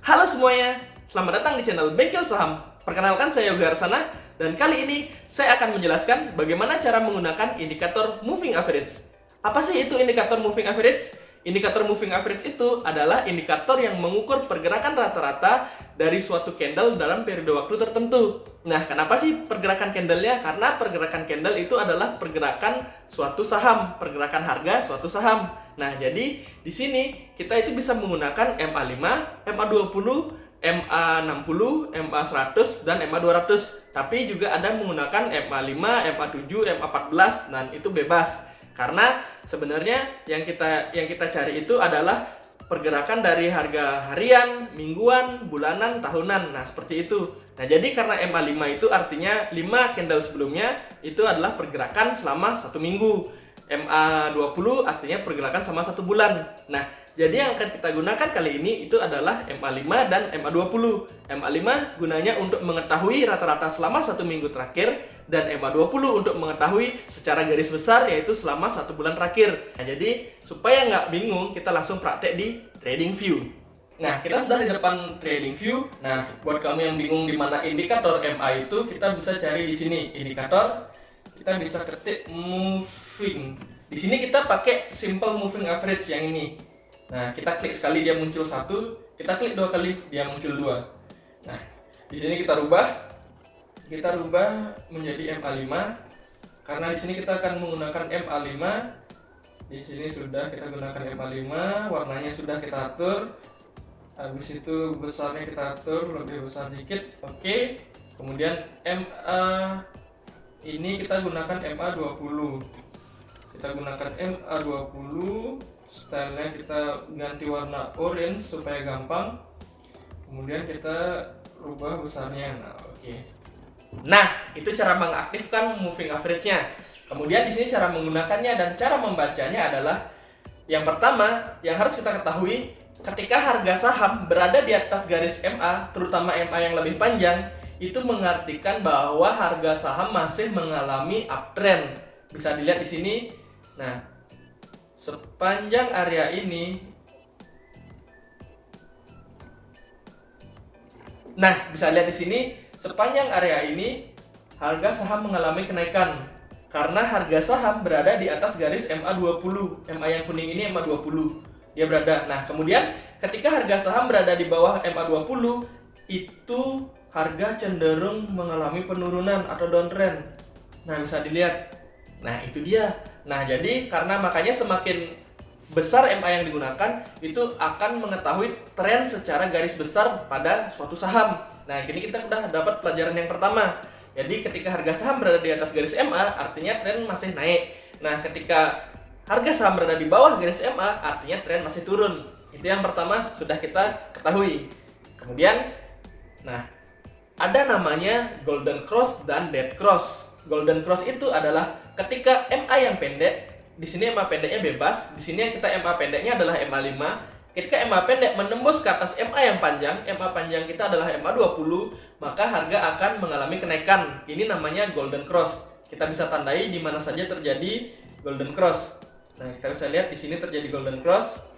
Halo semuanya, selamat datang di channel Bengkel Saham. Perkenalkan saya Yoga Arsana, dan kali ini saya akan menjelaskan bagaimana cara menggunakan indikator moving average. Apa sih itu indikator moving average? Indikator moving average itu adalah indikator yang mengukur pergerakan rata-rata dari suatu candle dalam periode waktu tertentu. Nah, kenapa sih pergerakan candlenya? Karena pergerakan candle itu adalah pergerakan suatu saham, pergerakan harga suatu saham. Nah, jadi di sini kita itu bisa menggunakan MA5, MA20, MA60, MA100, dan MA200. Tapi juga ada menggunakan MA5, MA7, MA14, dan itu bebas. Karena sebenarnya yang kita cari itu adalah pergerakan dari harga harian, mingguan, bulanan, tahunan. Nah, seperti itu. Nah, jadi karena MA5 itu artinya 5 candle sebelumnya itu adalah pergerakan selama 1 minggu. MA20 artinya pergerakan selama 1 bulan. Nah, jadi yang akan kita gunakan kali ini itu adalah MA5 dan MA20. MA5 gunanya untuk mengetahui rata-rata selama 1 minggu terakhir, dan MA20 untuk mengetahui secara garis besar yaitu selama 1 bulan terakhir. Nah, jadi supaya nggak bingung, kita langsung praktek di TradingView. Nah, kita sudah di depan TradingView. Nah, buat kamu yang bingung di mana indikator MA itu, kita bisa cari di sini indikator. Kita bisa ketik moving. Di sini kita pakai simple moving average yang ini. Nah, kita klik sekali dia muncul 1, kita klik 2 kali dia muncul 2. Nah, di sini kita rubah menjadi MA5 karena di sini kita akan menggunakan MA5. Di sini sudah kita gunakan MA5, warnanya sudah kita atur. Habis itu besarnya kita atur lebih besar dikit. Oke. Kemudian MA ini kita gunakan MA20. Kita gunakan MA20, stylenya kita ganti warna orange supaya gampang. Kemudian kita rubah besarnya. Nah, oke. Nah, itu cara mengaktifkan moving average-nya. Kemudian di sini cara menggunakannya dan cara membacanya adalah yang pertama yang harus kita ketahui, ketika harga saham berada di atas garis MA, terutama MA yang lebih panjang, itu mengartikan bahwa harga saham masih mengalami uptrend. Bisa dilihat di sini. Nah, sepanjang area ini, bisa lihat di sini, sepanjang area ini harga saham mengalami kenaikan karena harga saham berada di atas garis MA20. MA yang kuning ini MA20. Dia berada. Nah, kemudian ketika harga saham berada di bawah MA20, itu harga cenderung mengalami penurunan atau downtrend. Nah, bisa dilihat. Nah, itu dia. Nah, jadi karena makanya semakin besar MA yang digunakan, itu akan mengetahui tren secara garis besar pada suatu saham. Nah, kini kita udah dapat pelajaran yang pertama. Jadi ketika harga saham berada di atas garis MA, artinya tren masih naik. Nah, ketika harga saham berada di bawah garis MA, artinya tren masih turun. Itu yang pertama sudah kita ketahui. Kemudian, nah, ada namanya golden cross dan dead cross. Golden cross itu adalah ketika MA yang pendek, di sini MA pendeknya bebas, di sini kita MA pendeknya adalah MA5. Ketika MA pendek menembus ke atas MA yang panjang, MA panjang kita adalah MA20, maka harga akan mengalami kenaikan. Ini namanya golden cross. Kita bisa tandai di mana saja terjadi golden cross. Nah, kita bisa lihat di sini terjadi golden cross.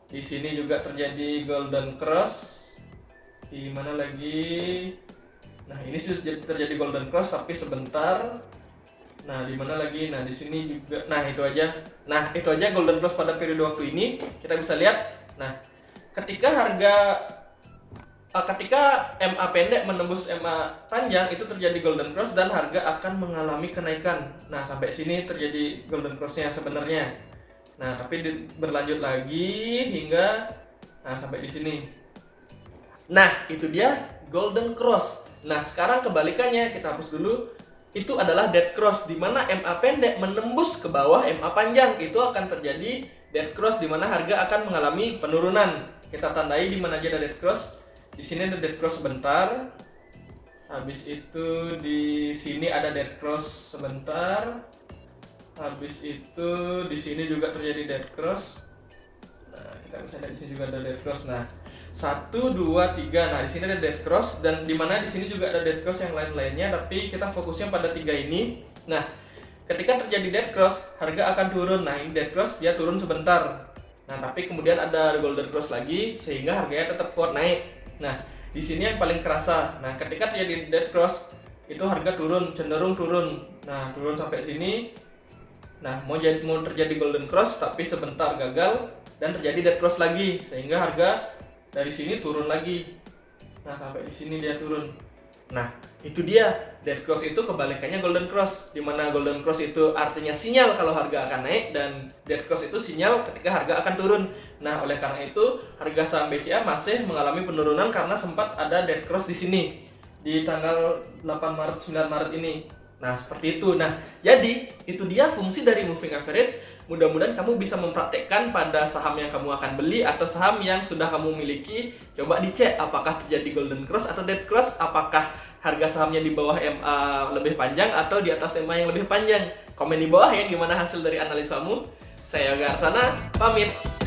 Di sini juga terjadi golden cross. Di mana lagi? Nah, ini sudah terjadi golden cross tapi sebentar. Nah, di mana lagi? Nah, di sini juga. Nah, itu aja. Nah, itu aja golden cross pada periode waktu ini. Kita bisa lihat. Nah, ketika MA pendek menembus MA panjang, itu terjadi golden cross dan harga akan mengalami kenaikan. Nah, sampai sini terjadi golden cross-nya sebenarnya. Nah, tapi berlanjut lagi hingga sampai di sini. Nah, itu dia golden cross. Nah, sekarang kebalikannya, kita hapus dulu. Itu adalah dead cross, di mana MA pendek menembus ke bawah MA panjang. Itu akan terjadi dead cross, di mana harga akan mengalami penurunan. Kita tandai di mana aja ada dead cross. Di sini ada dead cross sebentar. Habis itu di sini ada dead cross sebentar. Habis itu di sini juga terjadi dead cross. Nah, kita bisa lihat di sini juga ada dead cross. Nah, 1, 2, 3. Nah, di sini ada dead cross, dan di mana di sini juga ada dead cross yang lain-lainnya, tapi kita fokusnya pada 3 ini. Nah, ketika terjadi dead cross, harga akan turun. Nah, ini dead cross, dia turun sebentar. Nah, tapi kemudian ada golden cross lagi sehingga harganya tetap kuat naik. Nah, di sini yang paling kerasa. Nah, ketika terjadi dead cross, itu harga turun, cenderung turun. Nah, turun sampai sini. Nah, mau terjadi golden cross tapi sebentar gagal dan terjadi dead cross lagi, sehingga harga dari sini turun lagi. Nah, sampai di sini dia turun. Nah, itu dia, dead cross itu kebalikannya golden cross, di mana golden cross itu artinya sinyal kalau harga akan naik, dan dead cross itu sinyal ketika harga akan turun. Nah, oleh karena itu harga saham BCA masih mengalami penurunan karena sempat ada dead cross di sini di tanggal 8 Maret 9 Maret ini. Nah, seperti itu. Nah, jadi itu dia fungsi dari moving average. Mudah-mudahan kamu bisa mempraktekkan pada saham yang kamu akan beli atau saham yang sudah kamu miliki. Coba dicek apakah terjadi golden cross atau dead cross, apakah harga sahamnya di bawah MA lebih panjang atau di atas MA yang lebih panjang. Komen di bawah ya gimana hasil dari analisamu. Saya Yoga Arsana, pamit.